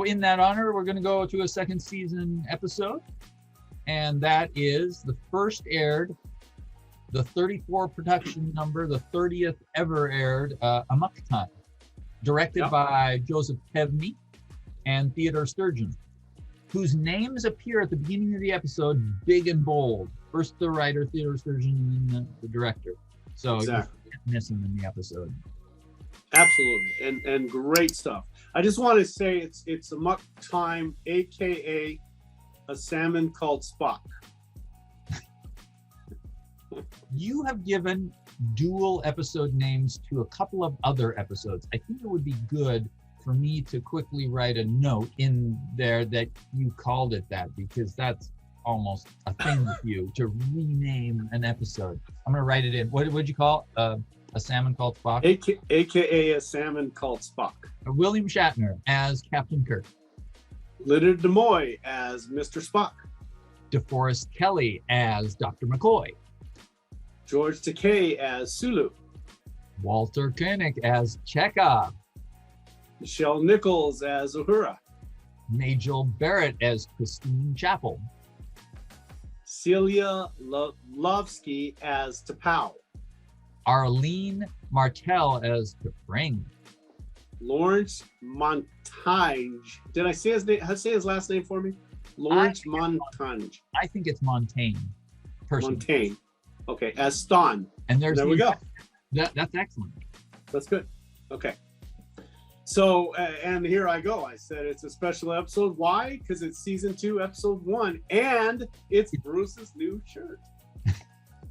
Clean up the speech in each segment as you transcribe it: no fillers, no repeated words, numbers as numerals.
in that honor, we're going to go to a second season episode. And that is the first aired, the 34 production number, the 30th ever aired, Amok Time, directed by Joseph Kevney and Theodore Sturgeon, whose names appear at the beginning of the episode, big and bold. First the writer, Theodore Sturgeon, and then the director. So exactly. You can't miss him in the episode. Absolutely, and great stuff. I just want to say it's Amok Time, aka a salmon called Spock. You have given dual episode names to a couple of other episodes. I think it would be good for me to quickly write a note in there that you called it that, because that's almost a thing with you to rename an episode. I'm going to write it in. What'd you call it? A salmon called Spock? AKA a salmon called Spock. William Shatner as Captain Kirk. Leonard Nimoy as Mr. Spock. DeForest Kelley as Dr. McCoy. George Takei as Sulu. Walter Koenig as Chekhov. Michelle Nichols as Uhura. Majel Barrett as Christine Chapel. Celia Lovsky as T'Pau. Arlene Martell as T'Pring. Lawrence Montagne. Did I say his name? Say his last name for me? Lawrence Montagne. I think it's Montaigne. Personally. Montaigne. Okay, as Ston. And there we go. That's excellent. That's good. Okay. So, and here I go. I said it's a special episode. Why? Because it's season 2, episode 1, and it's Bruce's new shirt.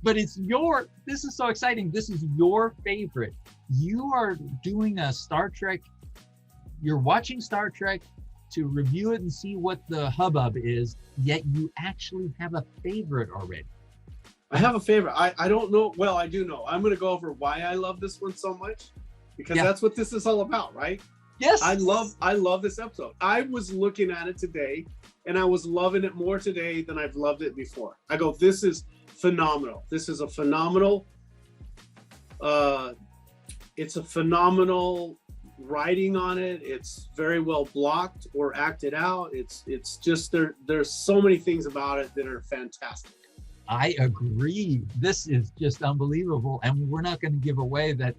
But this is so exciting. This is your favorite. You are doing a Star Trek. You're watching Star Trek to review it and see what the hubbub is, yet you actually have a favorite already. I have a favorite. I don't know. Well, I do know. I'm going to go over why I love this one so much, because that's what this is all about, right? Yes. I love this episode. I was looking at it today, and I was loving it more today than I've loved it before. I go, this is phenomenal. This is a phenomenal, it's a phenomenal writing on it. It's very well blocked or acted out. It's just, there's so many things about it that are fantastic. I agree. This is just unbelievable. And we're not going to give away that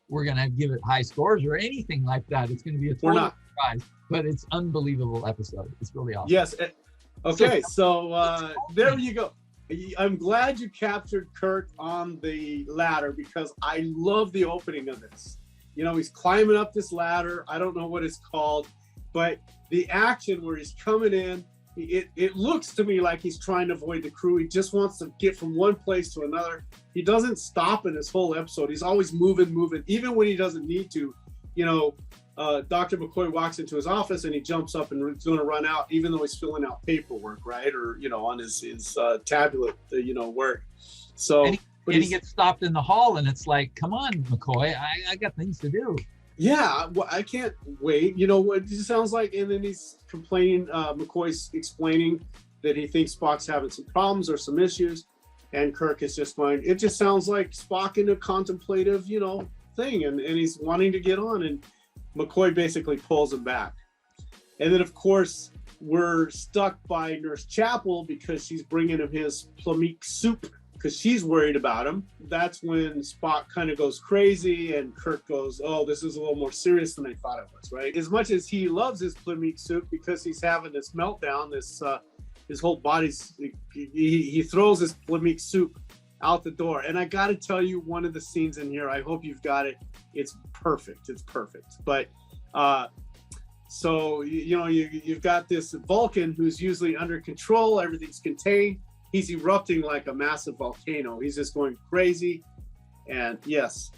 we're going to give it high scores or anything like that. It's going to be a total surprise, but it's unbelievable episode. It's really awesome. Yes. Okay. So there you go. I'm glad you captured Kirk on the ladder, because I love the opening of this. You know, he's climbing up this ladder. I don't know what it's called, but the action where he's coming in, it looks to me like he's trying to avoid the crew. He just wants to get from one place to another. He doesn't stop in this whole episode. He's always moving, even when he doesn't need to. You know, Dr. McCoy walks into his office and he jumps up and is going to run out, even though he's filling out paperwork, right? Or, you know, on his tablet, work. So, and he gets stopped in the hall, and it's like, come on, McCoy, I got things to do. Yeah, well, I can't wait. You know what it sounds like? And then he's complaining, McCoy's explaining that he thinks Spock's having some problems or some issues. And Kirk is just going, it just sounds like Spock in a contemplative, thing. And he's wanting to get on. And McCoy basically pulls him back. And then, of course, we're stuck by Nurse Chapel because she's bringing him his plummeek soup because she's worried about him. That's when Spock kind of goes crazy and Kirk goes, oh, this is a little more serious than I thought it was, right? As much as he loves his plummeek soup because he's having this meltdown, his whole body's, he throws his plummeek soup out the door. And I got to tell you, one of the scenes in here, I hope you've got it. It's perfect. It's perfect. But so, you've got this Vulcan who's usually under control. Everything's contained. He's erupting like a massive volcano. He's just going crazy. And yes,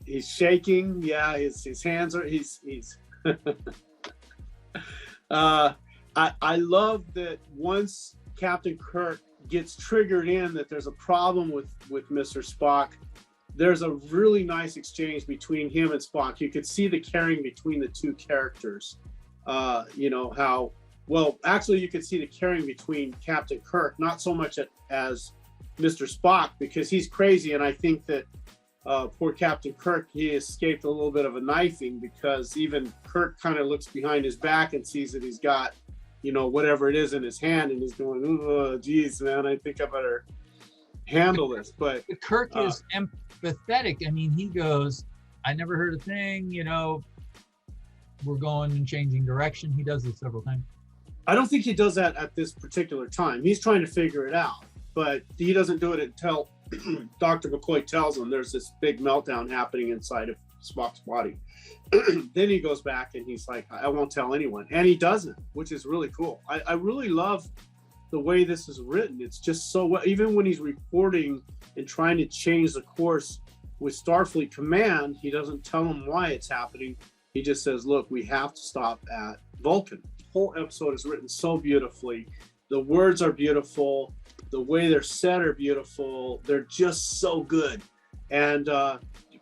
he's shaking. Yeah, his hands are, he's I love that once Captain Kirk gets triggered in that there's a problem with Mr. Spock, there's a really nice exchange between him and Spock. You could see the caring between the two characters. Actually, you could see the caring between Captain Kirk, not so much as Mr. Spock, because he's crazy. And I think that poor Captain Kirk, he escaped a little bit of a knifing, because even Kirk kind of looks behind his back and sees that he's got, whatever it is in his hand, and he's going, oh, geez, man, I think I better handle this. But Kirk is empathetic. I mean, he goes, I never heard a thing, we're going and changing direction. He does this several times. I don't think he does that at this particular time. He's trying to figure it out, but he doesn't do it until Dr. McCoy tells him there's this big meltdown happening inside of Spock's body. Then he goes back and he's like, I won't tell anyone. And he doesn't, which is really cool. I really love the way this is written. It's just so well, even when he's reporting and trying to change the course with Starfleet Command, he doesn't tell them why it's happening. He just says, look, we have to stop at Vulcan. The whole episode is written so beautifully. The words are beautiful. The way they're said are beautiful. They're just so good. And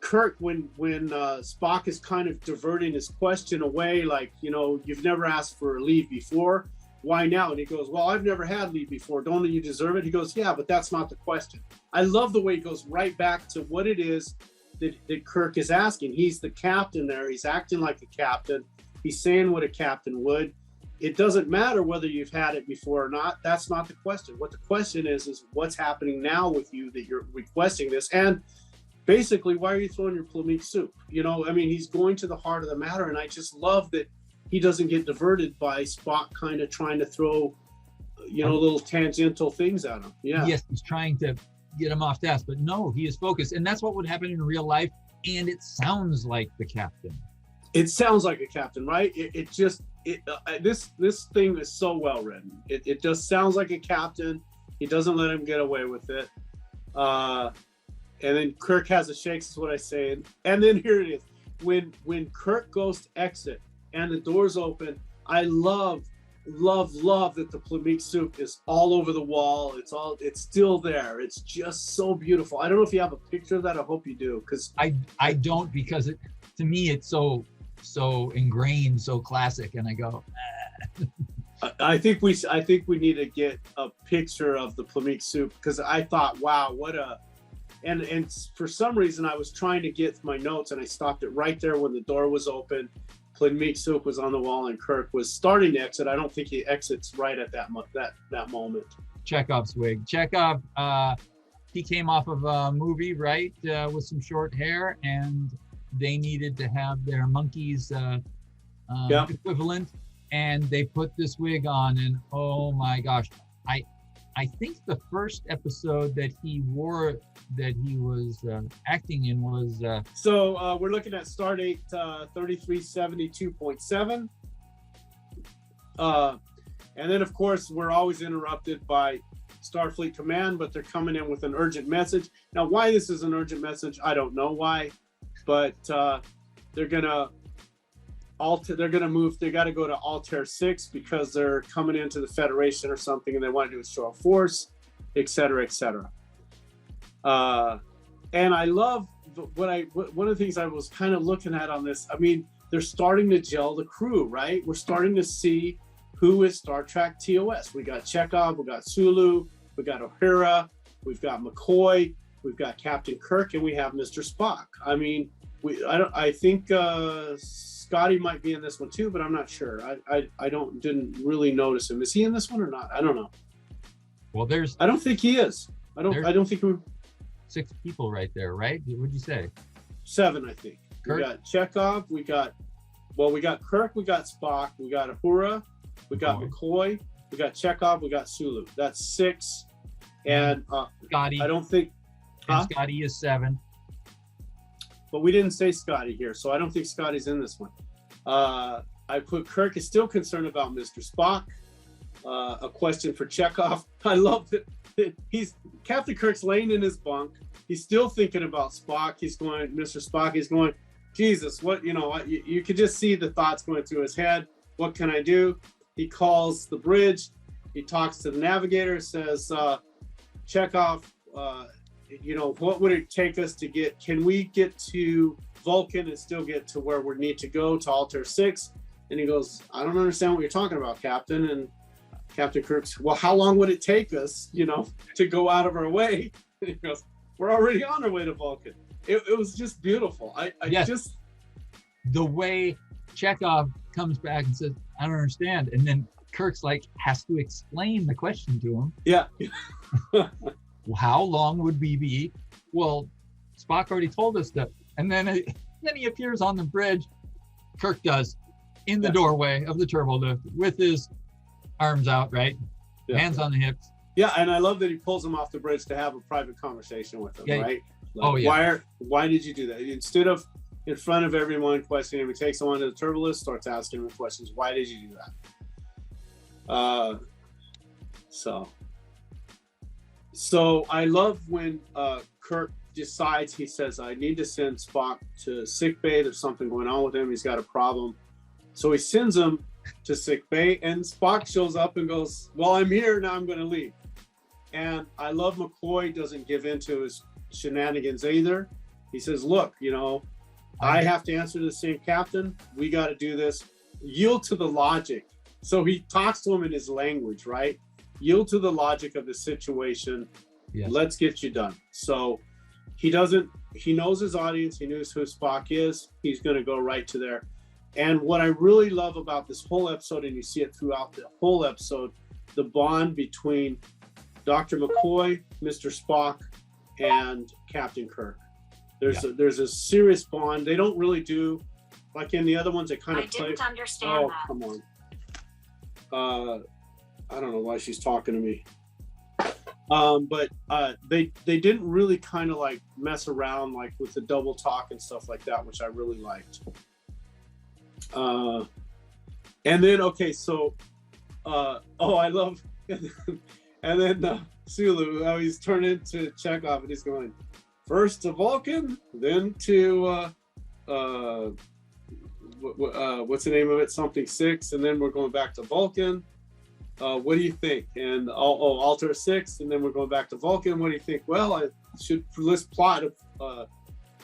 Kirk, when Spock is kind of diverting his question away, like, you've never asked for leave before. Why now? And he goes, well, I've never had leave before. Don't you deserve it? He goes, yeah, but that's not the question. I love the way he goes right back to what it is that Kirk is asking. He's the captain there. He's acting like a captain. He's saying what a captain would. It doesn't matter whether you've had it before or not. That's not the question. What the question is what's happening now with you that you're requesting this? And basically, why are you throwing your plummeek soup? He's going to the heart of the matter. And I just love that he doesn't get diverted by Spock kind of trying to throw, little tangential things at him. Yeah. Yes, he's trying to get him off task, but no, he is focused. And that's what would happen in real life. And it sounds like the captain. It sounds like a captain, right? This thing is so well written. It just sounds like a captain. He doesn't let him get away with it. And then Kirk has a shakes, is what I say. And then here it is. When Kirk goes to exit and the doors open, I love that the plummeek soup is all over the wall. It's still there. It's just so beautiful. I don't know if you have a picture of that. I hope you do, because I don't, because to me it's so ingrained, so classic, and I go, I think we need to get a picture of the plummeek soup, because I thought, wow, what a, and for some reason I was trying to get my notes and I stopped it right there when the door was open. Plummeek soup was on the wall and Kirk was starting to exit. I don't think he exits right at that moment. Chekhov's wig. Chekhov, he came off of a movie, right, with some short hair, and they needed to have their monkeys equivalent, and they put this wig on, and oh my gosh, I think the first episode that he wore, that he was acting in, was so we're looking at Stardate 3372.7, and then of course we're always interrupted by Starfleet Command, but they're coming in with an urgent message. Now, why this is an urgent message, I don't know why, but they're gonna move. They got to go to Altair VI because they're coming into the Federation or something, and they want to do a show of force, et cetera, et cetera. And I love one of the things I was kind of looking at on this. I mean, they're starting to gel the crew, right? We're starting to see who is Star Trek TOS. We got Chekhov, we got Sulu, we got Uhura, we've got McCoy, we've got Captain Kirk, and we have Mr. Spock. I mean, I think Scotty might be in this one too, but I'm not sure. I didn't really notice him. Is he in this one or not? I don't know. Well, I don't think he is. I don't think we're 6 people right there, right? What'd you say? 7, I think. Kirk? We got Chekhov, we got Kirk, we got Spock, we got Uhura, we got McCoy, we got Chekhov, we got Sulu. That's 6. And Scotty. I don't think Scotty is 7. But we didn't say Scotty here, so I don't think Scotty's in this one. I put Kirk is still concerned about Mr. Spock. A question for Chekhov. I love that Captain Kirk's laying in his bunk. He's still thinking about Spock. Mr. Spock is going, Jesus, what, you could just see the thoughts going through his head. What can I do? He calls the bridge. He talks to the navigator, says, Chekhov, what would it take us to can we get to Vulcan and still get to where we need to go to Altair VI? And he goes, I don't understand what you're talking about, Captain. And Captain Kirk's, well, how long would it take us, to go out of our way? And he goes, We're already on our way to Vulcan. It was just beautiful. I Yes. just The way Chekhov comes back and says, I don't understand. And then Kirk's like, has to explain the question to him. yeah. How long would we be? Well, Spock already told us that. And then he appears on the bridge. Kirk does, in the doorway of the turbo lift with his arms out, right? Yeah. Hands on the hips. Yeah, and I love that he pulls him off the bridge to have a private conversation with him, Yeah. right? Oh, yeah. Why did you do that? Instead of in front of everyone questioning him, he takes him onto the turbo lift, starts asking him questions. Why did you do that? So I love when Kirk decides, he says, I need to send Spock to sickbay. There's something going on with him. He's got a problem. So he sends him to sickbay, and Spock shows up and goes, well, I'm here, now I'm going to leave. And I love McCoy doesn't give in to his shenanigans either. He says, look, I have to answer to the same captain. We got to do this. Yield to the logic. So he talks to him in his language, right? Yield to the logic of the situation. Yes. Let's get you done. So he knows his audience. He knows who Spock is. He's going to go right to there. And what I really love about this whole episode, and you see it throughout the whole episode, the bond between Dr. McCoy, Mr. Spock, and Captain Kirk. There's a serious bond. They don't really do, like in the other ones, they kind of play. I didn't understand that. Come on. I don't know why she's talking to me. But they didn't really kind of like mess around like with the double talk and stuff like that, which I really liked. And then I love and then Sulu, how he's turned into Chekhov and he's going first to Vulcan, then to what's the name of it? Something 6, and then we're going back to Vulcan. What do you think? And Altair VI, and then we're going back to Vulcan. What do you think? Well, let's plot a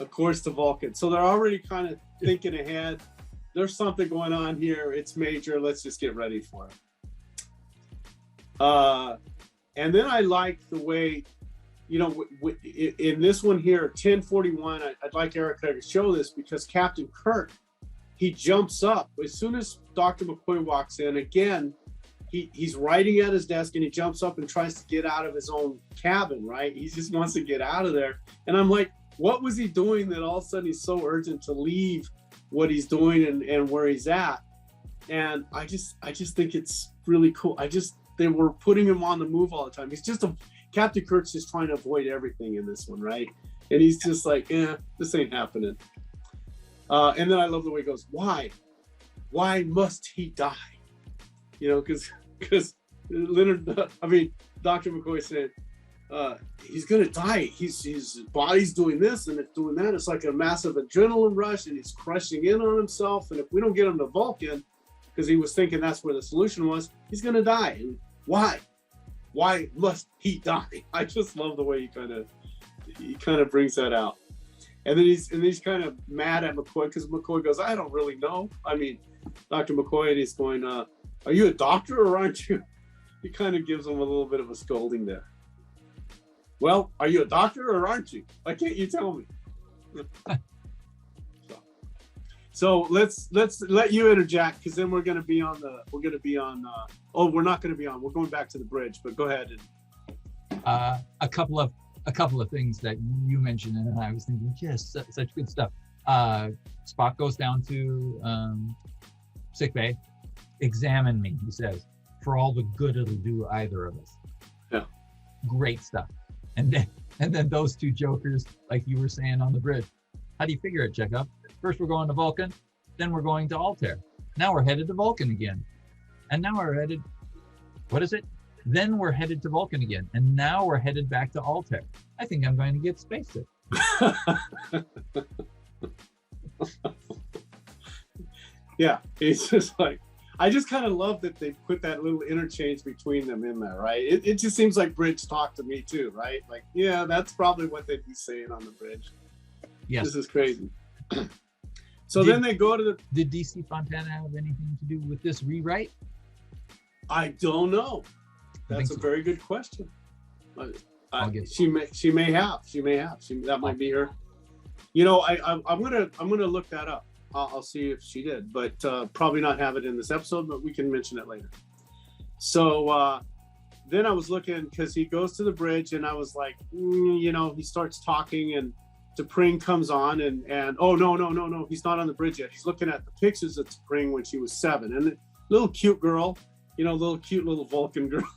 course to Vulcan. So they're already kind of thinking ahead. There's something going on here. It's major. Let's just get ready for it. And then I like the way, in this one here, 1041, I'd like Erica to show this because Captain Kirk, he jumps up. As soon as Dr. McCoy walks in, again, he's writing at his desk and he jumps up and tries to get out of his own cabin, right? He just wants to get out of there. And I'm like, what was he doing that all of a sudden he's so urgent to leave what he's doing and where he's at? And I just think it's really cool. They were putting him on the move all the time. Captain Kirk's just trying to avoid everything in this one, right? And he's just like, this ain't happening. And then I love the way he goes, why must he die? Because Dr. McCoy said, he's going to die. His body's doing this and it's doing that. It's like a massive adrenaline rush and he's crushing in on himself. And if we don't get him to Vulcan, because he was thinking that's where the solution was, he's going to die. And why? Why must he die? I just love the way he kind of brings that out. And then he's kind of mad at McCoy because McCoy goes, I don't really know. Dr. McCoy, and he's going, are you a doctor or aren't you? He kind of gives him a little bit of a scolding there. Well, are you a doctor or aren't you? Why can't you tell me? So let's let you interject because then we're not going to be on. We're going back to the bridge, but go ahead. A couple of things that you mentioned, and I was thinking, yes, such good stuff. Spock goes down to sickbay. Examine me, he says, for all the good it'll do either of us. Yeah. Great stuff. And then those two jokers, like you were saying on the bridge. How do you figure it, Chekhov? First we're going to Vulcan, then we're going to Altair. Now we're headed to Vulcan again. And now we're headed, what is it? Then we're headed to Vulcan again. And now we're headed back to Altair. I think I'm going to get space sick. Yeah, it's just like, I just kind of love that they put that little interchange between them in there, right? It just seems like bridge talk to me too, right? Like, yeah, that's probably what they'd be saying on the bridge. Yes. This is crazy. So then they go to the... Did DC Fontana have anything to do with this rewrite? I don't know. That's a very good question. I'll get. She may have. That might be her. You know, I'm gonna look that up. I'll see if she did, but probably not have it in this episode. But we can mention it later. So then I was looking because he goes to the bridge, and I was like, you know, he starts talking, and T'Pring comes on, and oh no, he's not on the bridge yet. He's looking at the pictures of T'Pring when she was 7, and the little cute girl, you know, little cute little Vulcan girl.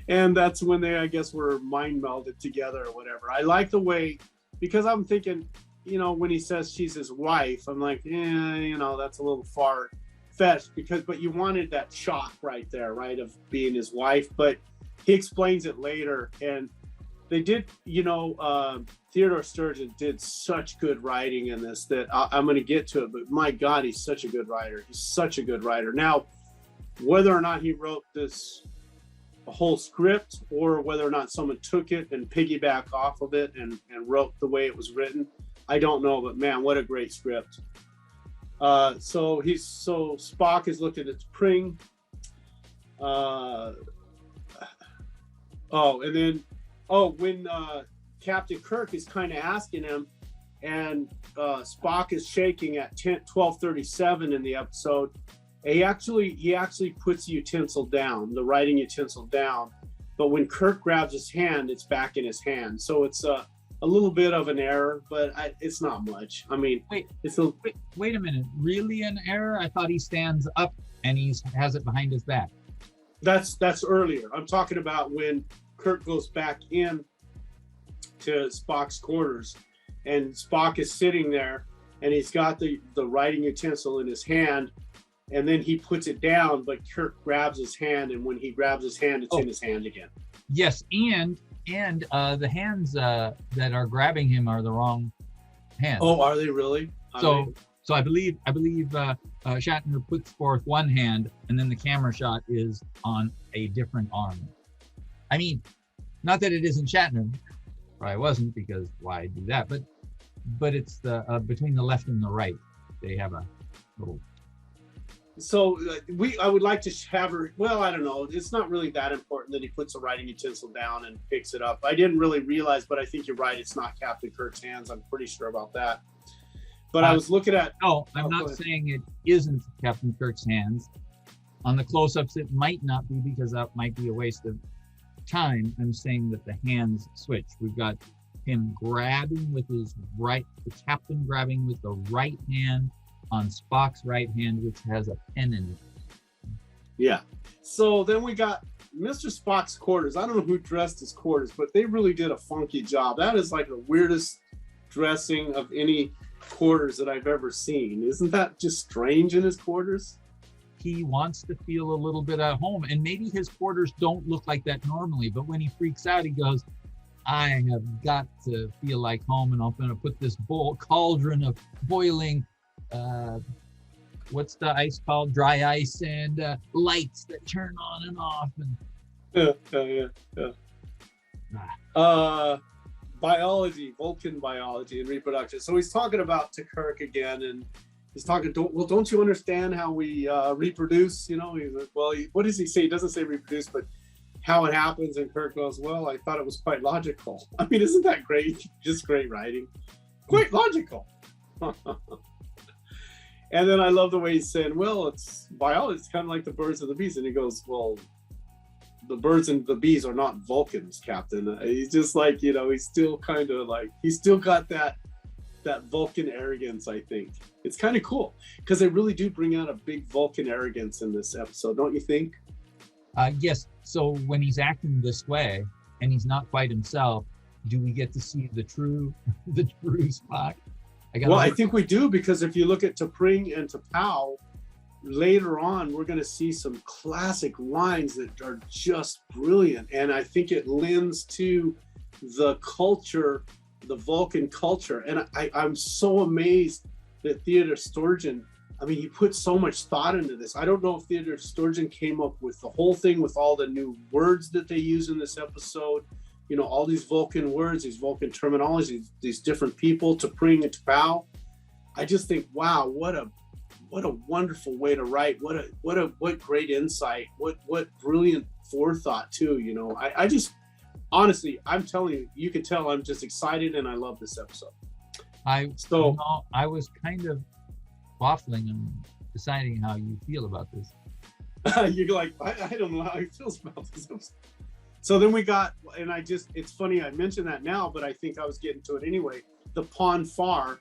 And that's when they, I guess, were mind melded together or whatever. I like the way, because I'm thinking, you know, when he says she's his wife, I'm like, you know, that's a little far fetched, but you wanted that shock right there, right, of being his wife. But he explains it later, and they did, you know, Theodore Sturgeon did such good writing in this that I'm going to get to it, but my God, he's such a good writer. He's such a good writer. Now, whether or not he wrote this whole script, or whether or not someone took it and piggybacked off of it and wrote the way it was written, I don't know, but man, what a great script. So Spock is looking at T'Pring. When Captain Kirk is kind of asking him, and Spock is shaking at 12:37 in the episode. He actually puts the utensil down, the writing utensil down, but when Kirk grabs his hand, it's back in his hand. So it's a little bit of an error, but it's not much. I mean, wait a minute, really an error? I thought he stands up and he has it behind his back. That's earlier. I'm talking about when Kirk goes back in to Spock's quarters, and Spock is sitting there, and he's got the writing utensil in his hand. And then he puts it down, but Kirk grabs his hand, and when he grabs his hand, it's in his hand again. Yes, and the hands that are grabbing him are the wrong hands. Oh, are they really? So I believe Shatner puts forth one hand, and then the camera shot is on a different arm. I mean, not that it isn't Shatner, probably wasn't, because why do that? But it's the between the left and the right, they have a little. So I would like to have her. Well, I don't know. It's not really that important that he puts a writing utensil down and picks it up. I didn't really realize, but I think you're right. It's not Captain Kirk's hands. I'm pretty sure about that. But I was looking at. No, I'm not saying it isn't Captain Kirk's hands. On the close-ups, it might not be, because that might be a waste of time. I'm saying that the hands switch. We've got him grabbing with his right, the captain grabbing with the right hand on Spock's right hand, which has a pen in it. Yeah. So then we got Mr. Spock's quarters. I don't know who dressed his quarters, but they really did a funky job. That is like the weirdest dressing of any quarters that I've ever seen. Isn't that just strange in his quarters? He wants to feel a little bit at home, and maybe his quarters don't look like that normally, but when he freaks out, he goes, I have got to feel like home, and I'm going to put this cauldron of boiling what's the ice called? Dry ice, and lights that turn on and off. And biology, Vulcan biology and reproduction. So he's talking about to Kirk again, and he's talking, don't you understand how we reproduce? You know, he's like, well, what does he say? He doesn't say reproduce, but how it happens. And Kirk goes, well, I thought it was quite logical. I mean, isn't that great? Just great writing. Quite logical. And then I love the way he's saying, well, it's biology. It's kind of like the birds and the bees. And he goes, well, the birds and the bees are not Vulcans, Captain. He's just like, you know, he's still kind of like, he's still got that Vulcan arrogance, I think. It's kind of cool, because they really do bring out a big Vulcan arrogance in this episode, don't you think? Yes. So when he's acting this way and he's not quite himself, do we get to see the true Spock? I think we do, because if you look at T'Pring and T'Pau, later on, we're going to see some classic lines that are just brilliant. And I think it lends to the culture, the Vulcan culture. And I'm so amazed that Theodore Sturgeon, I mean, he put so much thought into this. I don't know if Theodore Sturgeon came up with the whole thing with all the new words that they use in this episode. You know, all these Vulcan words, these Vulcan terminologies, these different people, T'Pring and T'Pau. I just think, wow, what a wonderful way to write. What great insight. What brilliant forethought too. You know, honestly, I'm telling you, you can tell I'm just excited and I love this episode. I was kind of waffling and deciding how you feel about this. You're like, I don't know how he feels about this episode. So then we got, and it's funny I mentioned that now, but I think I was getting to it anyway. The pon farr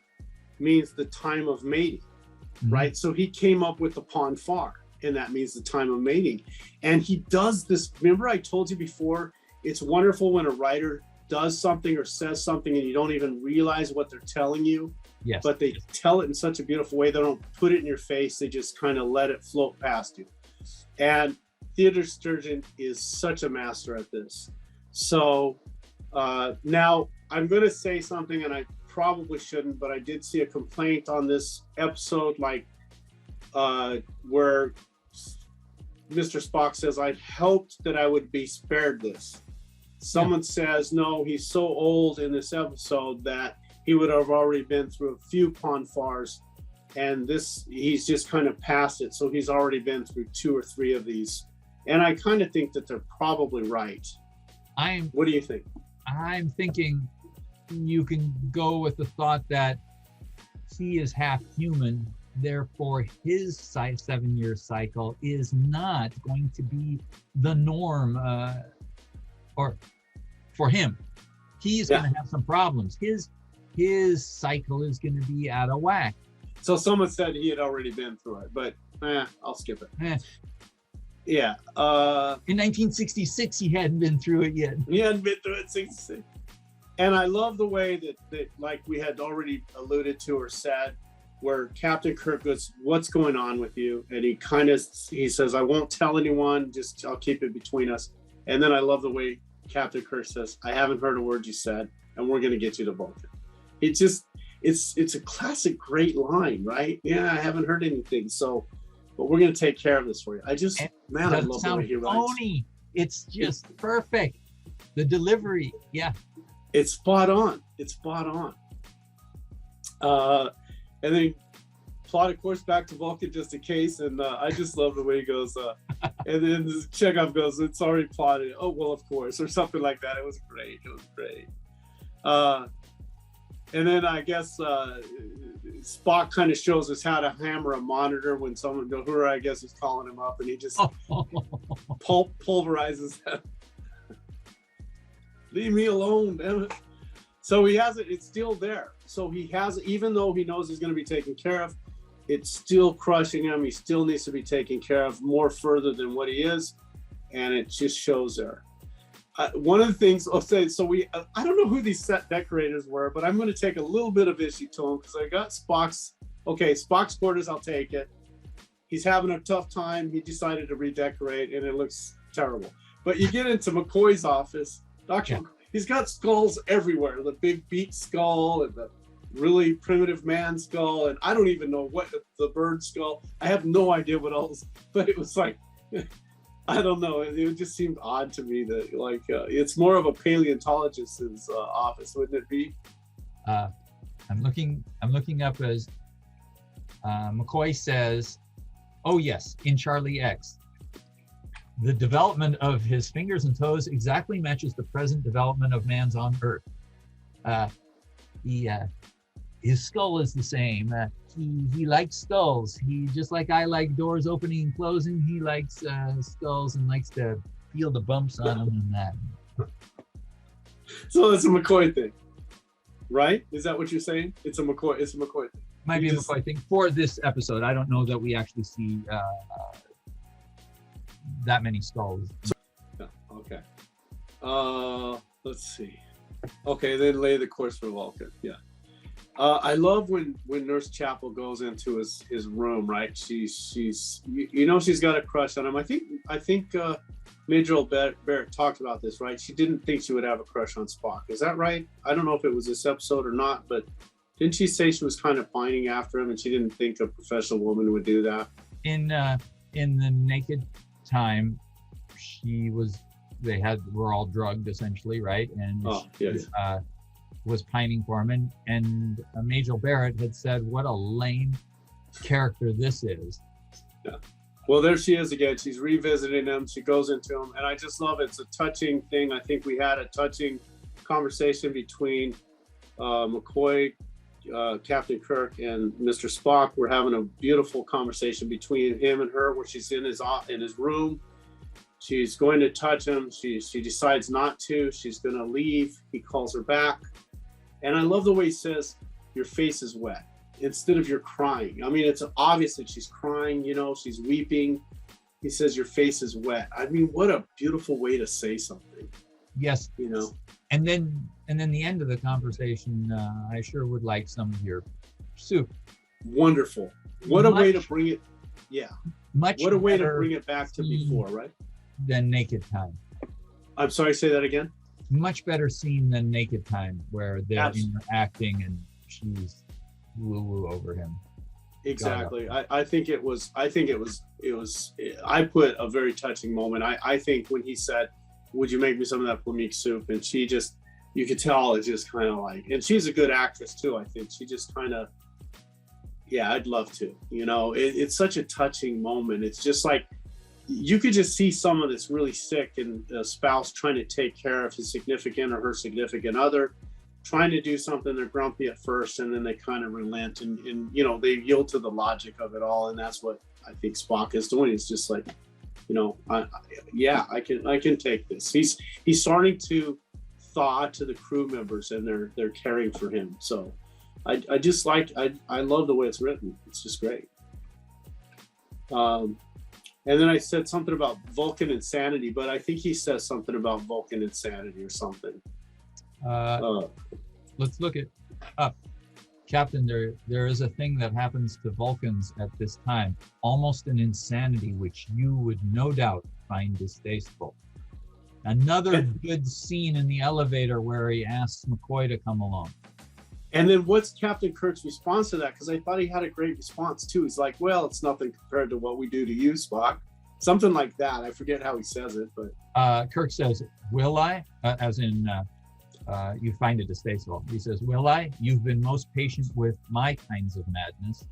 means the time of mating, right? So he came up with the pon farr, and that means the time of mating. And he does this, remember I told you before, it's wonderful when a writer does something or says something and you don't even realize what they're telling you. Yes. But they tell it in such a beautiful way. They don't put it in your face. They just kind of let it float past you. And Theodore Sturgeon is such a master at this. So now I'm going to say something, and I probably shouldn't, but I did see a complaint on this episode, like where Mr. Spock says, I hoped that I would be spared this. Someone says, no, he's so old in this episode that he would have already been through a few pon farrs, and he's just kind of past it. So he's already been through 2 or 3 of these. And I kind of think that they're probably right. What do you think? I'm thinking you can go with the thought that he is half human, therefore his 7-year cycle is not going to be the norm or for him. He's going to have some problems. His cycle is going to be out of whack. So someone said he had already been through it, but I'll skip it. Yeah. In 1966, he hadn't been through it yet. He hadn't been through it 66. And I love the way that like we had already alluded to or said, where Captain Kirk goes, what's going on with you? And he says, I won't tell anyone, just I'll keep it between us. And then I love the way Captain Kirk says, I haven't heard a word you said, and we're going to get you to Vulcan. It's a classic great line, right? Yeah, I haven't heard anything. So, but we're going to take care of this for you. I love the way he writes. Phony. It's just perfect. The delivery. Yeah. It's spot on. And then plot, of course, back to Vulcan just in case. And I just love the way he goes. And then Chekhov goes, it's already plotted. Oh, well, of course, or something like that. It was great. And then I guess Spock kind of shows us how to hammer a monitor when someone, Uhura, I guess, is calling him up, and he just pulverizes them. Leave me alone, damn it. So he has it, it's still there. So he has, even though he knows he's going to be taken care of, it's still crushing him. He still needs to be taken care of more further than what he is. And it just shows there. One of the things I'll say, I don't know who these set decorators were, but I'm going to take a little bit of issue to them because I got Spock's quarters, I'll take it. He's having a tough time. He decided to redecorate and it looks terrible. But you get into McCoy's office, he's got skulls everywhere. The big beak skull and the really primitive man skull. And I don't even know what the bird skull. I have no idea what else, but it was like, I don't know. It just seemed odd to me that it's more of a paleontologist's office, wouldn't it be? I'm looking up as McCoy says, oh yes, in Charlie X, the development of his fingers and toes exactly matches the present development of man's on Earth. His skull is the same. He likes skulls. He, just like I like doors opening and closing, he likes skulls and likes to feel the bumps on them and that. So it's a McCoy thing, right? Is that what you're saying? It's a McCoy thing. Might be a McCoy thing for this episode. I don't know that we actually see that many skulls. Okay. Let's see. Okay, then lay the course for Vulcan. Yeah. I love when Nurse Chapel goes into his room, right? She's she's got a crush on him. I think Major Barrett talked about this, right? She didn't think she would have a crush on Spock. Is that right? I don't know if it was this episode or not, but didn't she say she was kind of pining after him and she didn't think a professional woman would do that? In the Naked Time, were all drugged essentially, right? And was pining for him, and Major Barrett had said, what a lame character this is. Well, there she is again. She's revisiting him. She goes into him, and I just love it. It's a touching thing. I think we had a touching conversation between McCoy, Captain Kirk, and Mr. Spock. We're having a beautiful conversation between him and her, where she's in his room. She's going to touch him. She decides not to. She's going to leave. He calls her back, and I love the way he says, "Your face is wet," instead of "you're crying." I mean, it's obvious that she's crying. You know, she's weeping. He says, "Your face is wet." I mean, what a beautiful way to say something. Yes. You know. And then the end of the conversation, I sure would like some of your soup. Wonderful. What a way to bring it. Yeah. Much. What a way to bring it back to before, right? Than Naked Time. I'm sorry, say that again. Much better scene than Naked Time, where they're interacting and she's woo over him. Exactly. I think it was. I put a very touching moment. I think when he said, "Would you make me some of that Flamingo soup?" and she just, you could tell it's just kind of like, and she's a good actress too. I think she just kind of, yeah, I'd love to. You know, it's such a touching moment. It's just like, you could just see someone that's really sick and a spouse trying to take care of his significant or her significant other, trying to do something. They're grumpy at first, and then they kind of relent and you know, they yield to the logic of it all. And that's what I think Spock is doing. It's just like, you know, I can take this. He's starting to thaw to the crew members, and they're caring for him. So I just like, I love the way it's written. It's just great. And then I said something about Vulcan insanity, but I think he says something about Vulcan insanity or something. Let's look it up. Captain, there is a thing that happens to Vulcans at this time, almost an insanity which you would no doubt find distasteful. Another good scene in the elevator where he asks McCoy to come along. And then what's Captain Kirk's response to that? Because I thought he had a great response too. He's like, "Well, it's nothing compared to what we do to you, Spock." Something like that. I forget how he says it, but Kirk says, "Will I?" As in, you find it distasteful. He says, "Will I? You've been most patient with my kinds of madness.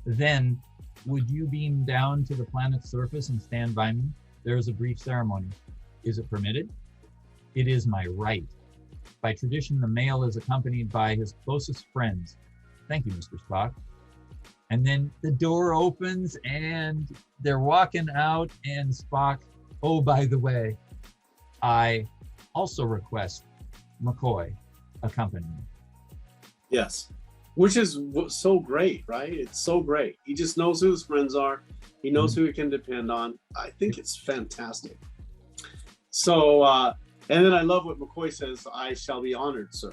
Then, would you beam down to the planet's surface and stand by me? There is a brief ceremony. Is it permitted? It is my right. By tradition, the male is accompanied by his closest friends. Thank you, Mr. Spock." And then the door opens and they're walking out, and Spock, "Oh, by the way, I also request McCoy accompany me." Yes, which is so great, right? It's so great. He just knows who his friends are. He knows who he can depend on. I think it's fantastic. So, and then I love what McCoy says, "I shall be honored, sir."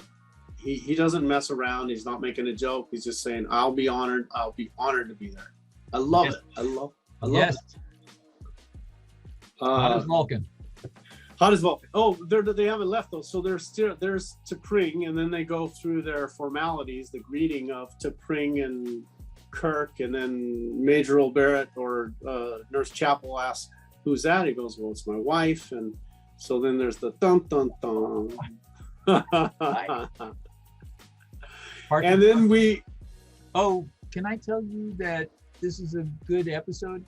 He doesn't mess around. He's not making a joke. He's just saying, "I'll be honored. I'll be honored to be there." I love it. I love it. Hot as Vulcan. Hot as Vulcan. Oh, they haven't left though. So there's T'Pring, and then they go through their formalities, the greeting of T'Pring and Kirk, and then Major O'Barrett or Nurse Chapel asks, "Who's that?" He goes, "Well, it's my wife." And so then there's the dun dun dun. And then can I tell you that this is a good episode?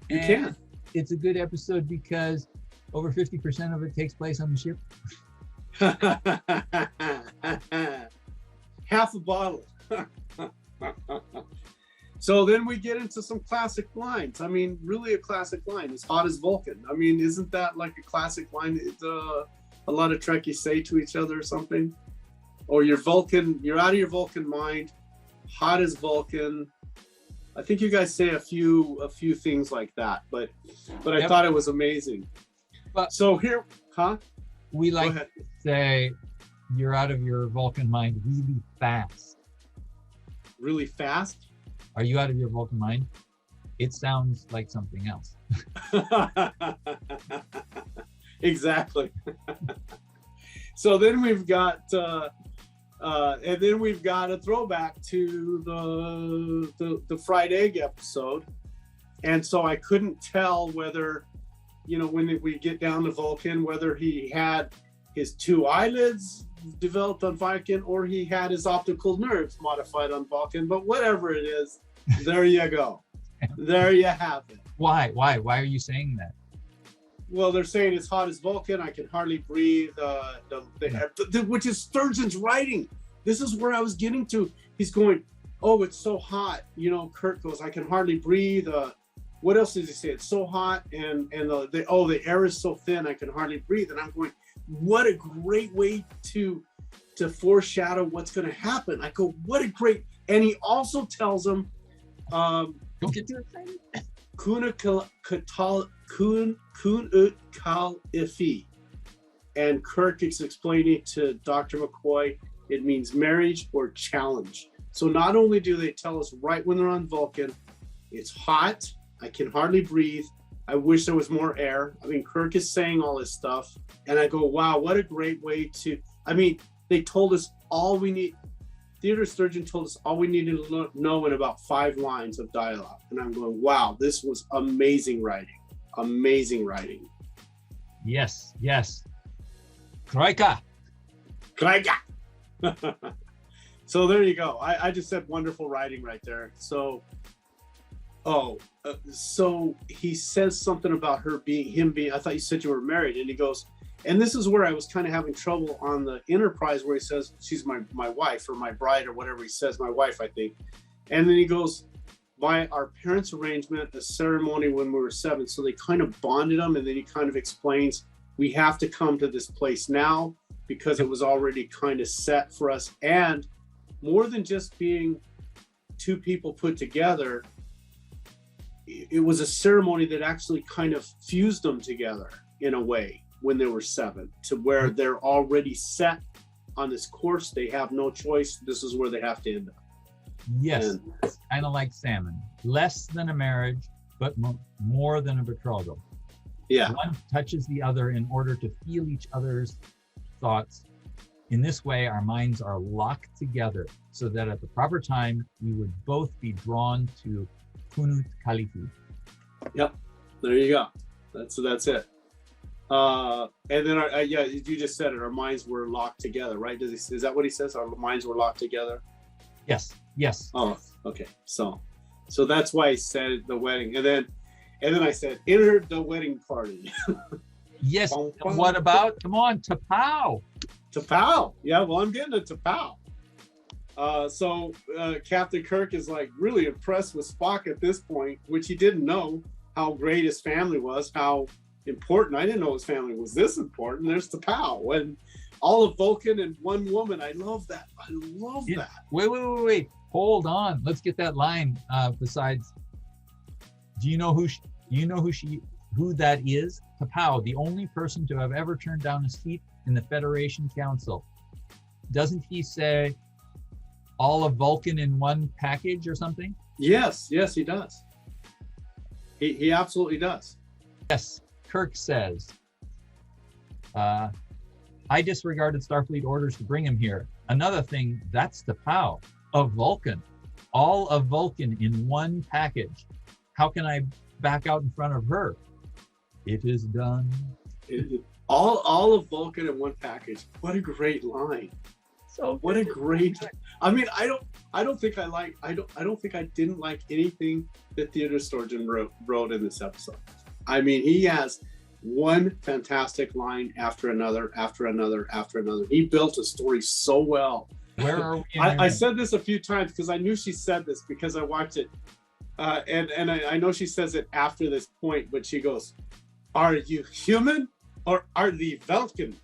You can. It's a good episode because over 50% of it takes place on the ship. Half a bottle. So then we get into some classic lines. I mean, really a classic line. "As hot as Vulcan." I mean, isn't that like a classic line? It's a lot of Trekkies say to each other or something. Or you're out of your Vulcan mind, hot as Vulcan. I think you guys say a few things like that, but I thought it was amazing. But so here, we like to say you're out of your Vulcan mind really fast. Really fast? Are you out of your Vulcan mind? It sounds like something else. Exactly. So then we've got and then we've got a throwback to the fried egg episode. And so I couldn't tell whether, you know, when we get down to Vulcan, whether he had his two eyelids developed on Vulcan or he had his optical nerves modified on Vulcan, but whatever it is, there you go. There you have it. Why are you saying that? Well, they're saying it's hot as Vulcan. I can hardly breathe. Which is Sturgeon's writing. This is where I was getting to. He's going, oh, it's so hot. You know, Kirk goes, I can hardly breathe. What else does he say? It's so hot, and the air is so thin, I can hardly breathe. And I'm going, what a great way to foreshadow what's going to happen. I go, what a great. And he also tells him, Don't get too excited. Kun ut kal ifi. And Kirk is explaining to Dr. McCoy, it means marriage or challenge. So not only do they tell us right when they're on Vulcan, it's hot, I can hardly breathe, I wish there was more air. I mean, Kirk is saying all this stuff, and I go, wow, what a great way to, I mean, they told us all we need, Theodore Sturgeon told us all we needed to know in about 5 lines of dialogue. And I'm going, wow, this was amazing writing. Amazing writing. Yes. Troika. So there you go. I just said wonderful writing right there. So, so he says something about him being, I thought you said you were married. And he goes, and this is where I was kind of having trouble on the Enterprise, where he says, she's my wife or my bride or whatever he says, my wife, I think. And then he goes, by our parents' arrangement, a ceremony when we were 7. So they kind of bonded them. And then he kind of explains, we have to come to this place now because it was already kind of set for us. And more than just being 2 people put together, it was a ceremony that actually kind of fused them together in a way when they were 7, to where they're already set on this course. They have no choice. This is where they have to end up. Yes, kind of like salmon. Less than a marriage, but more than a betrothal. Yeah. One touches the other in order to feel each other's thoughts. In this way, our minds are locked together so that at the proper time, we would both be drawn to Kunut Kalifi. Yep. There you go. That's it. And then, you just said it. Our minds were locked together, right? Is that what he says? Our minds were locked together. Yes. Oh, okay. So that's why he said the wedding, and then I said, enter the wedding party. Yes. What about? Come on, Tapao. Tapao. Yeah. Well, I'm getting a Tapao. So Captain Kirk is like really impressed with Spock at this point, which he didn't know how great his family was, how important. I didn't know his family was this important. There's Tapao and all of Vulcan and one woman. I love that. That. Wait. Hold on. Let's get that line. Besides, do you know who that is? Tapao, the only person to have ever turned down a seat in the Federation Council. Doesn't he say all of Vulcan in one package or something? Yes, he does. He absolutely does. Yes, Kirk says, I disregarded Starfleet orders to bring him here. Another thing, that's Tapao of Vulcan. All of Vulcan in one package. How can I back out in front of her? It is done. All of Vulcan in one package. What a great line. So what a great. I mean, I don't think I didn't like anything that Theodore Sturgeon wrote in this episode. I mean, he has one fantastic line after another. He built a story so well. Where are we? I said this a few times because I knew she said this because I watched it. And I know she says it after this point, but she goes, "Are you human or are the Vulcan?"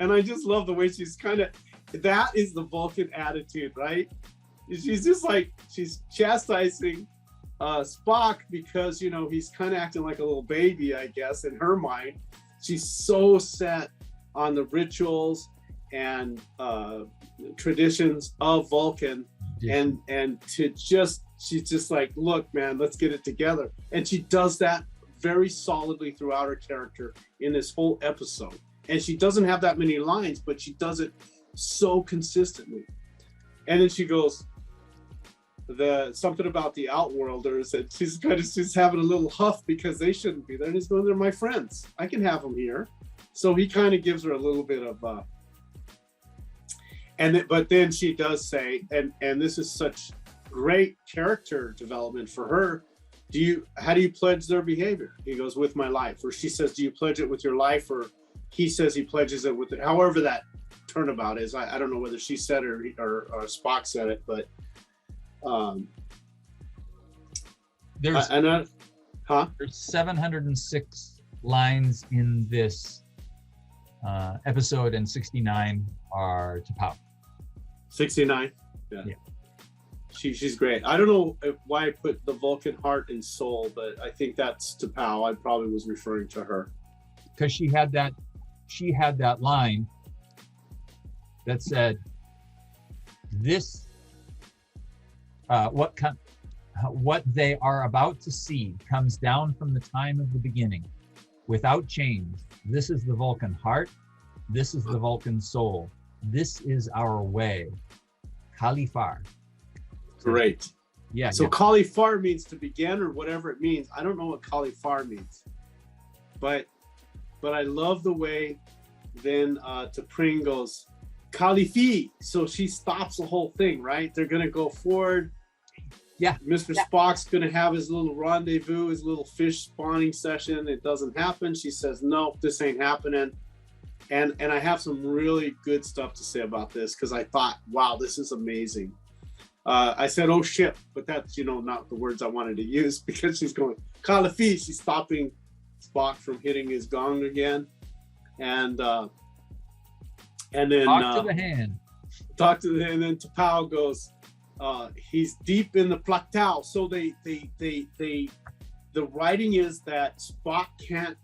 And I just love the way she's kind of, that is the Vulcan attitude, right? She's just like, she's chastising Spock because, you know, he's kind of acting like a little baby, I guess, in her mind. She's so set on the rituals and traditions of Vulcan, and she's just like, look, man, let's get it together. And she does that very solidly throughout her character in this whole episode. And she doesn't have that many lines, but she does it so consistently. And then she goes, something about the Outworlders, and she's having a little huff because they shouldn't be there. And he's going, they're my friends. I can have them here. So he kind of gives her a little bit of, but then she does say, and this is such great character development for her. how do you pledge their behavior? He goes, with my life. Or she says, do you pledge it with your life? Or he says he pledges it with it. However that turnabout is. I don't know whether she said it or Spock said it, but there's 706 lines in this episode, and 69 are to Pow. 69? Yeah. She's great. I don't know why I put the Vulcan heart and soul, but I think that's to Pow. I probably was referring to her. Because she had that line that said, this, what they are about to see comes down from the time of the beginning, without change. This is the Vulcan heart. This is the Vulcan soul. This is our way. Khalifar. Great. Yeah. So Khalifar means to begin, or whatever it means. I don't know what Khalifar means, but I love the way then T'Pring goes, Khalifi. So she stops the whole thing, right? They're gonna go forward. Yeah. Mr. Spock's gonna have his little rendezvous, his little fish spawning session. It doesn't happen. She says, no, this ain't happening. And I have some really good stuff to say about this, because I thought, wow, this is amazing. I said, oh shit, but that's, not the words I wanted to use, because she's going, Khalifi, she's stopping Spock from hitting his gong again. And then talk to the hand. And then T'Pau goes, he's deep in the plateau. So the writing is that Spock can't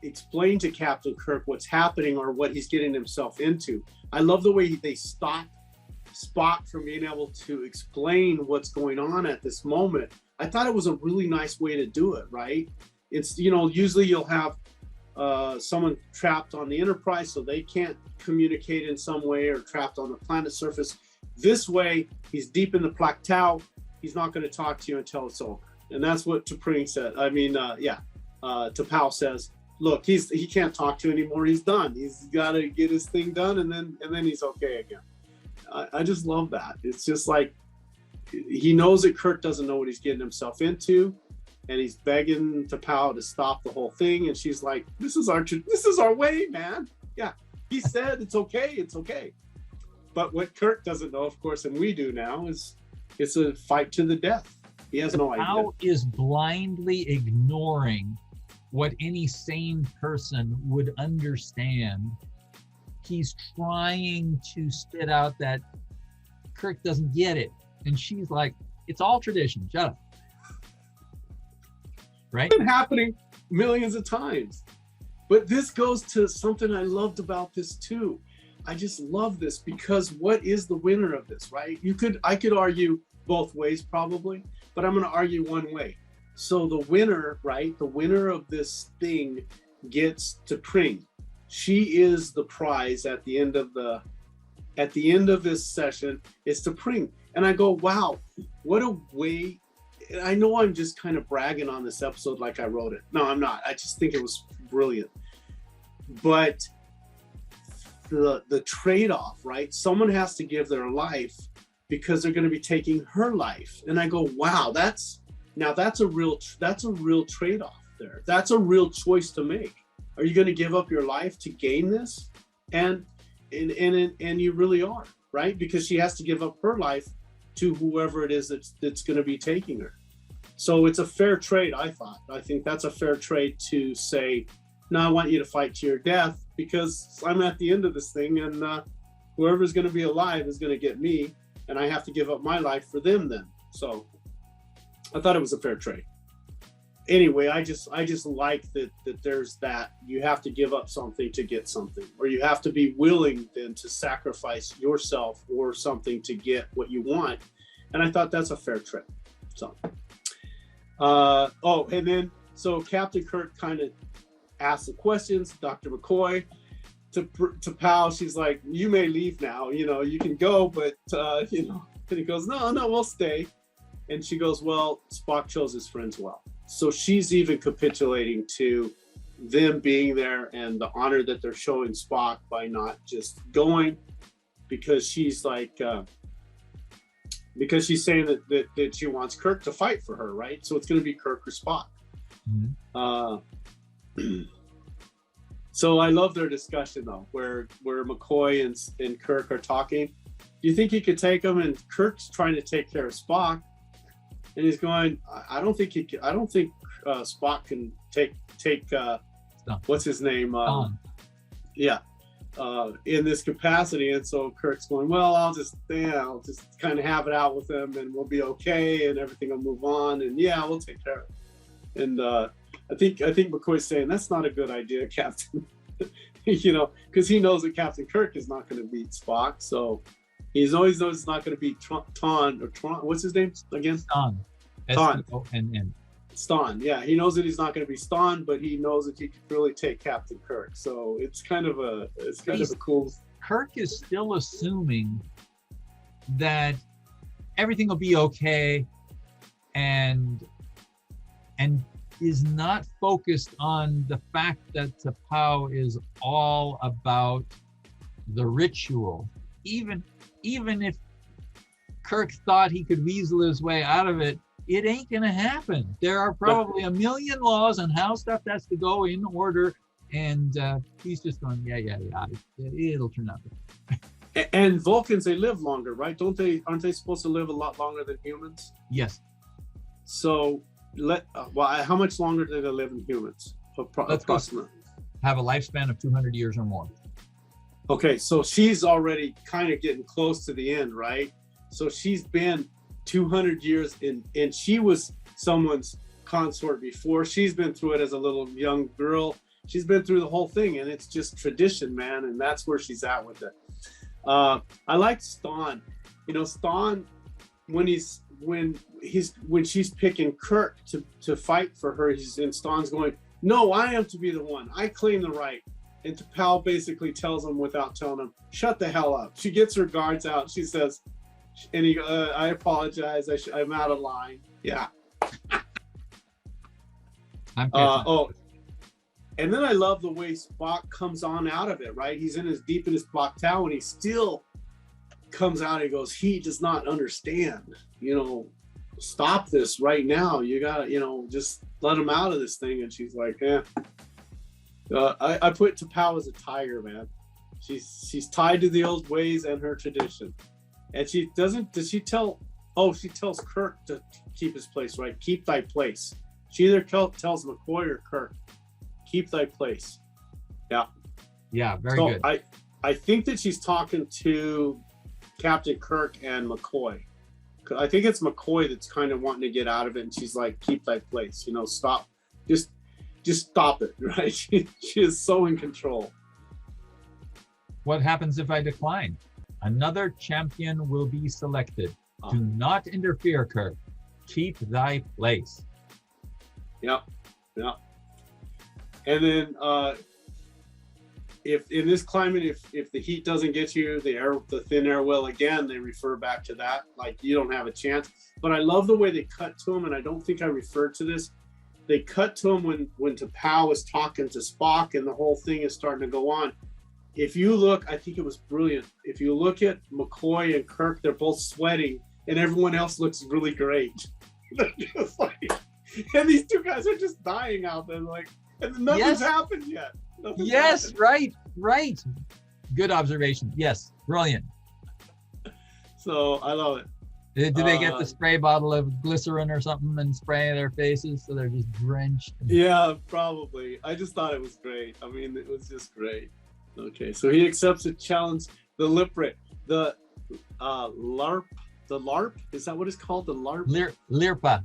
explain to Captain Kirk what's happening or what he's getting himself into. I love the way they stop Spock from being able to explain what's going on at this moment. I thought it was a really nice way to do it, right? It's, usually you'll have someone trapped on the Enterprise, so they can't communicate in some way, or trapped on the planet surface. This way, he's deep in the plateau. He's not going to talk to you until it's over. And that's what T'Pring said. T'Pau says, look, he can't talk to you anymore. He's done. He's got to get his thing done, and then he's okay again. I just love that. It's just like, he knows that Kirk doesn't know what he's getting himself into, and he's begging T'Pau to stop the whole thing. And she's like, this is our way, man. Yeah, he said it's okay. But what Kirk doesn't know, of course, and we do now, is it's a fight to the death. He has no idea. T'Pau is blindly ignoring what any sane person would understand. He's trying to spit out that Kirk doesn't get it. And she's like, it's all tradition, shut up. Right? It's been happening millions of times. But this goes to something I loved about this too. I just love this, because what is the winner of this, right? I could argue both ways probably, but I'm going to argue one way. So the winner, right? The winner of this thing gets T'Pring. She is the prize at the end of this session. Is T'Pring. And I go, wow, what a way. I know I'm just kind of bragging on this episode like I wrote it. No, I'm not. I just think it was brilliant. But the trade-off, right? Someone has to give their life because they're going to be taking her life. And I go, wow, that's a real trade-off there. That's a real choice to make. Are you going to give up your life to gain this? And you really are, right? Because she has to give up her life to whoever it is that's going to be taking her. So it's a fair trade, I thought. I think that's a fair trade to say, no, I want you to fight to your death, because I'm at the end of this thing, and whoever's going to be alive is going to get me, and I have to give up my life for them then. So I thought it was a fair trade. Anyway, I just like that there's that. You have to give up something to get something, or you have to be willing then to sacrifice yourself or something to get what you want. And I thought that's a fair trade. So, and then so Captain Kirk kind of asks the questions. Dr. McCoy to Pal, she's like, "You may leave now. You can go, but And he goes, "No, we'll stay." And she goes, "Well, Spock chose his friends well." So she's even capitulating to them being there and the honor that they're showing Spock by not just going, because she's like, because she's saying that she wants Kirk to fight for her, right? So it's going to be Kirk or Spock. So I love their discussion though, where McCoy and Kirk are talking. Do you think he could take him? And Kirk's trying to take care of Spock, and he's going, I don't think Spock can take what's his name? In this capacity. And so Kirk's going, well, I'll just kind of have it out with him, and we'll be okay, and everything will move on, and we'll take care of it. And I think McCoy's saying that's not a good idea, Captain. Because he knows that Captain Kirk is not going to beat Spock, so he's always knows it's not going to beat Tron. What's his name again? Ston. S-T-O-N-N. Ston. Yeah, he knows that he's not going to be Ston, but he knows that he could really take Captain Kirk. So it's kind of a cool. Kirk is still assuming that everything will be okay, and is not focused on the fact that T'Pau is all about the ritual. Even if Kirk thought he could weasel his way out of it, it ain't gonna happen. There are probably a million laws on how stuff has to go in order, and he's just going, it'll turn out. And Vulcans, they live longer, right? Aren't they supposed to live a lot longer than humans? Yes. So how much longer do they live than humans? Approximately. Have a lifespan of 200 years or more. Okay, so she's already kind of getting close to the end, right? So she's been 200 years and she was someone's consort before. She's been through it as a little young girl. She's been through the whole thing, and it's just tradition, man, and that's where she's at with it. I like Ston. Ston, when she's picking Kirk to fight for her, and Ston's going, no, I am to be the one. I claim the right. And T'Pau basically tells him without telling him, shut the hell up. She gets her guards out. She says, and he, I apologize. I'm out of line. Yeah. And then I love the way Spock comes on out of it, right? He's deep in his Spock Tower, and he still comes out and goes, he does not understand. Stop this right now. You gotta, just let him out of this thing. And she's like, I put T'Pau as a tiger, man. She's tied to the old ways and her tradition. And she tells Kirk to keep his place, right? Keep thy place. She either tells McCoy or Kirk, keep thy place. Yeah. Yeah, very good. I think that she's talking to Captain Kirk and McCoy. I think it's McCoy that's kind of wanting to get out of it, and she's like, keep thy place, stop. Just stop it, right? She is so in control. What happens if I decline? Another champion will be selected. Do not interfere, Kirk. Keep thy place. Yeah. And then if in this climate, if the heat doesn't get you, the thin air will, again, they refer back to that, like you don't have a chance. But I love the way they cut to him, and I don't think I referred to this. They cut to him when T'Pau is talking to Spock, and the whole thing is starting to go on. If you look, I think it was brilliant. If you look at McCoy and Kirk, they're both sweating, and everyone else looks really great. They're just like, and these two guys are just dying out there, like, and nothing's happened yet. Yes, right. Good observation. Yes, brilliant. So I love it. Did they get the spray bottle of glycerin or something and spray their faces so they're just drenched? Yeah, probably. I just thought it was great. I mean, it was just great. Okay, so he accepts a challenge. The Liprit, the LARP, is that what it's called? The LARP? Lirpa,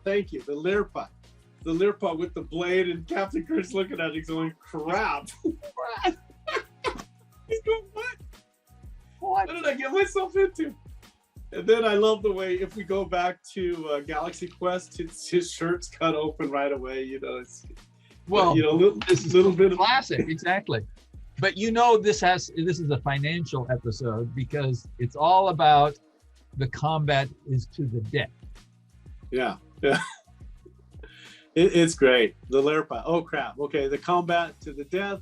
thank you. The Lirpa with the blade, and Captain Kirk's looking at it going, crap. He's going, what did I get myself into? And then I love the way, if we go back to Galaxy Quest, his shirt's cut open right away. This is little bit of classic, exactly. But this is a financial episode because it's all about the combat is to the death. Yeah. It's great. The Lirpa. Oh crap. Okay, the combat to the death.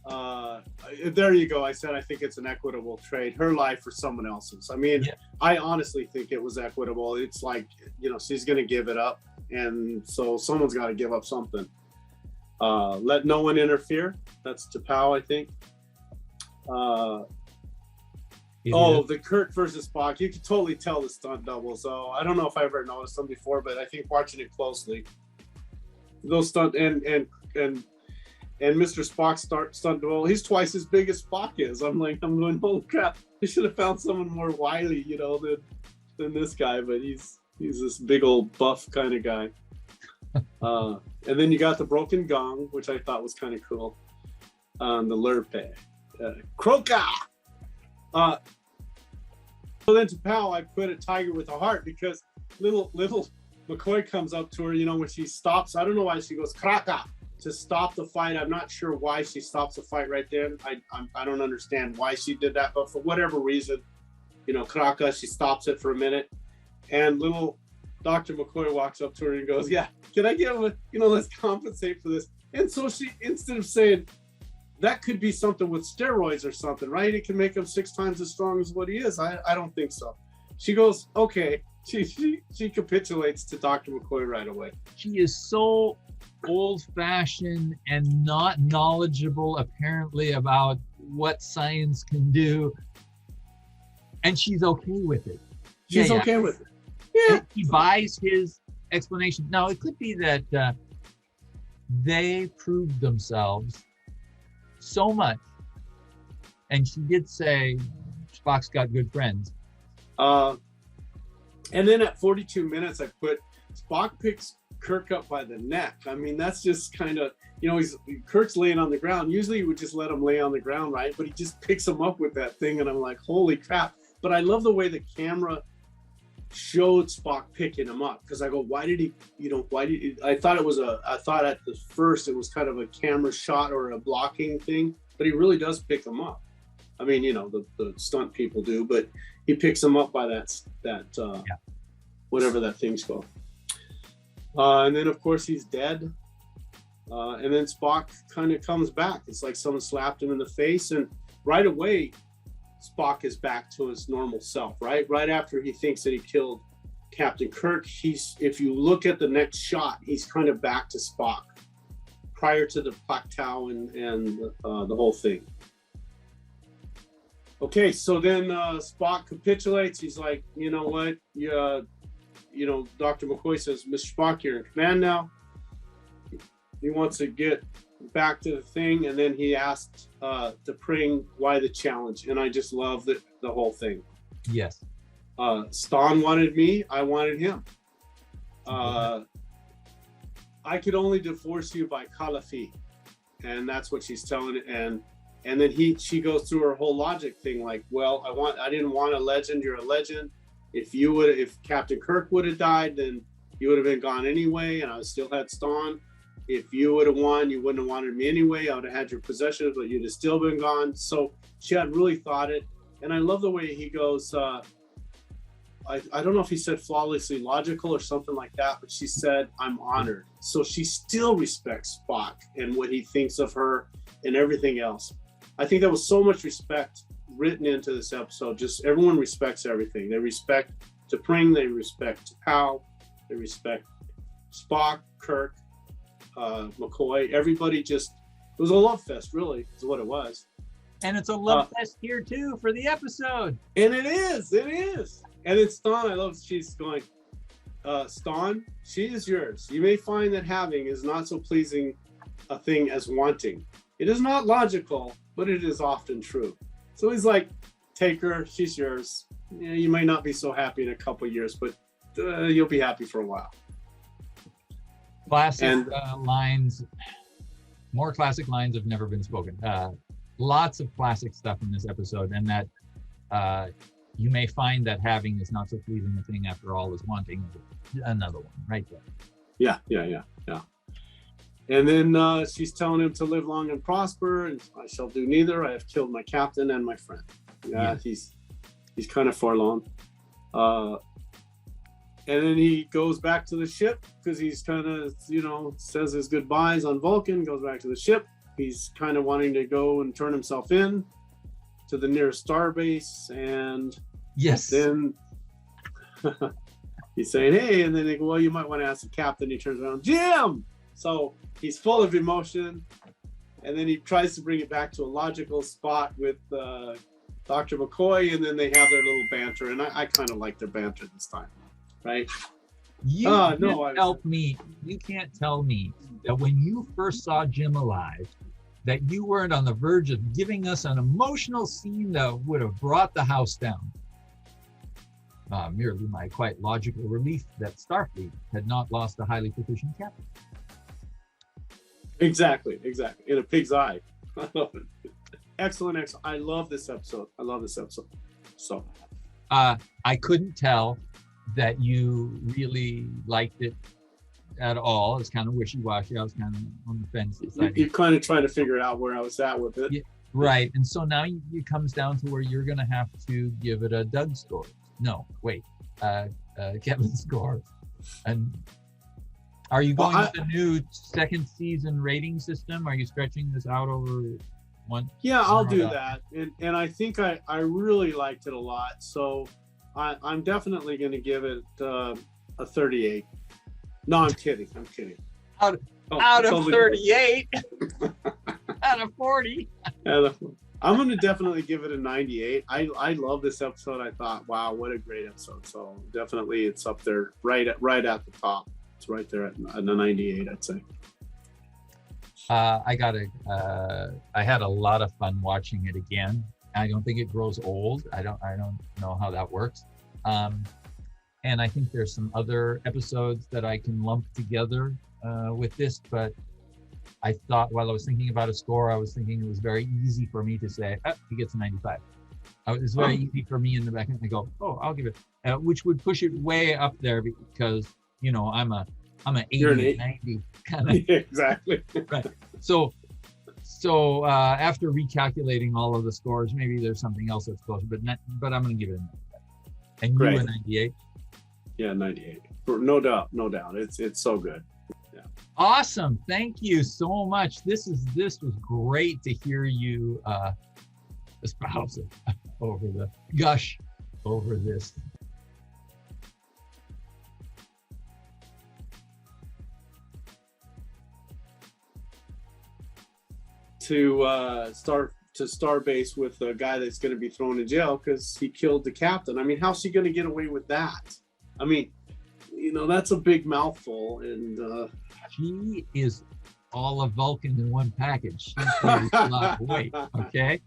There you go. I said I think it's an equitable trade. Her life for someone else's. I mean, I honestly think it was equitable. It's like, she's going to give it up. And so someone's got to give up something. Let no one interfere. That's T'Pau, I think. The Kirk versus Spock. You can totally tell the stunt double. So I don't know if I ever noticed them before, but I think watching it closely, those stunt and Mr. Spock's stunt double, he's twice as big as Spock is. I'm going, holy crap! I should have found someone more wily, than this guy. But he's this big old buff kind of guy. And then you got the broken gong, which I thought was kind of cool. The Lurpe, Croca. So then T'Pau, I put a tiger with a heart because little McCoy comes up to her, when she stops. I don't know why she goes Kraka to stop the fight. I'm not sure why she stops the fight right then. I don't understand why she did that, but for whatever reason, Kraka, she stops it for a minute, and little Dr. McCoy walks up to her and goes, "Yeah, can I give him let's compensate for this." And so she, instead of saying, that could be something with steroids or something, right? It can make him 6 times as strong as what he is. I don't think so. She goes, okay. She capitulates to Dr. McCoy right away. She is so old-fashioned and not knowledgeable, apparently, about what science can do. And she's okay with it. She's okay with it. Yeah. He buys his explanation. Now, it could be that they proved themselves so much, and she did say Spock's got good friends. And then at 42 minutes, I put Spock picks Kirk up by the neck. I mean, that's just kind of, Kirk's laying on the ground. Usually you would just let him lay on the ground, right? But he just picks him up with that thing, and I'm like, holy crap. But I love the way the camera showed Spock picking him up, because I go, I thought at the first it was kind of a camera shot or a blocking thing, but he really does pick him up. I mean, the stunt people do, but he picks him up by that whatever that thing's called. And then of course he's dead. And then Spock kind of comes back. It's like someone slapped him in the face, and right away Spock is back to his normal self, right? Right after he thinks that he killed Captain Kirk, if you look at the next shot, he's kind of back to Spock prior to the Pactau and the whole thing. Okay, so then Spock capitulates. He's like, you know what? Dr. McCoy says, Mr. Spock, you're in command now. He wants to get back to the thing, and then he asked T'Pring why the challenge, and I just love the whole thing. Yes. Stan wanted me, I wanted him. I could only divorce you by Kalafi, and that's what she's telling it. And then she goes through her whole logic thing, like, well, I didn't want a legend, you're a legend. If Captain Kirk would have died, then you would have been gone anyway, and I still had Stan. If you would have won, you wouldn't have wanted me anyway. I would have had your possessions, but you'd have still been gone. So she had really thought it. And I love the way he goes, I don't know if he said flawlessly logical or something like that, but she said, I'm honored. So she still respects Spock and what he thinks of her and everything else. I think there was so much respect written into this episode. Just everyone respects everything. They respect T'Pring, they respect T'Pau, they respect Spock, Kirk, McCoy. Everybody it was a love fest, really, is what it was. And it's a love fest here too for the episode. And it is. And it's Stan. I love she's going, Stan, she is yours. You may find that having is not so pleasing a thing as wanting. It is not logical, but it is often true. So he's like, take her, she's yours. Yeah, you may not be so happy in a couple years, but you'll be happy for a while. Classic lines, more classic lines have never been spoken. Lots of classic stuff in this episode, and that you may find that having is not so pleasing a thing after all as wanting. Another one right there. Yeah. And then she's telling him to live long and prosper, and I shall do neither. I have killed my captain and my friend. Yeah. He's kind of forlorn. And then he goes back to the ship because he's kind of, says his goodbyes on Vulcan, goes back to the ship. he's kind of wanting to go and turn himself in to the nearest starbase, and Yes. then he's saying, hey, and then they go, well, you might want to ask the captain. He turns around, Jim! So he's full of emotion, and then he tries to bring it back to a logical spot with Dr. McCoy, and then they have their little banter, and I kind of like their banter this time, right? You can't help me. You can't tell me that when you first saw Jim alive, that you weren't on the verge of giving us an emotional scene that would have brought the house down. Merely my quite logical relief that Starfleet had not lost a highly proficient captain. Exactly. In a pig's eye. I love it. Excellent. I love this episode. So. I couldn't tell that you really liked it at all. It's kind of wishy-washy. I was kind of on the fence. You're kind of trying to figure out where I was at with it. Yeah, right. And so now it comes down to where you're going to have to give it a Doug score. No, wait. Kevin score. And are you going with the new second season rating system? Are you stretching this out over one? Yeah, I'll do that. And I think I really liked it a lot. So I'm definitely going to give it a 38. No, I'm kidding. Out of 38? Out of 40? I'm going to definitely give it a 98. I love this episode. I thought, wow, what a great episode. So definitely it's up there right at the top. It's right there at a 98, I'd say. I had a lot of fun watching it again. I don't think it grows old. I don't know how that works. And I think there's some other episodes that I can lump together with this, but I thought while I was thinking about a score, I was thinking it was very easy for me to say, he gets a 95. It's very easy for me in the back end to go, I'll give it, which would push it way up there because, I'm a 80, 90 kind of. Exactly. Right. So after recalculating all of the scores, maybe there's something else that's closer, but I'm going to give it a 95. And you a 98? Yeah, 98. No doubt. It's so good. Yeah. Awesome. Thank you so much. This was great to hear you espouse over the gush over this. To Starbase with a guy that's going to be thrown in jail because he killed the captain. I mean, how's she going to get away with that? I mean, that's a big mouthful. And she is all of Vulcan in one package. She's a lot of weight. Okay.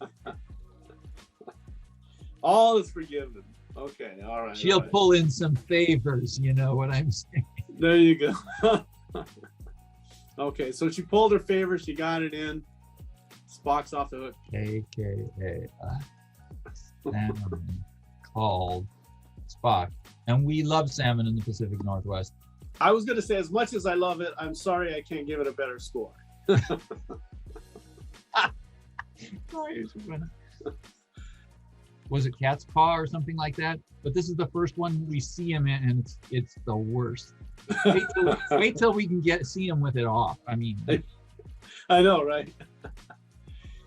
All is forgiven. Okay. All right. She'll pull in some favors. You know what I'm saying? There you go. Okay. So she pulled her favor. She got it in. Spock's off the hook. AKA salmon called Spock. And we love salmon in the Pacific Northwest. I was going to say, as much as I love it, I'm sorry I can't give it a better score. Was it Cat's Paw or something like that? But this is the first one we see him in, and it's the worst. Wait till we can see him with it off. I mean, I know, right?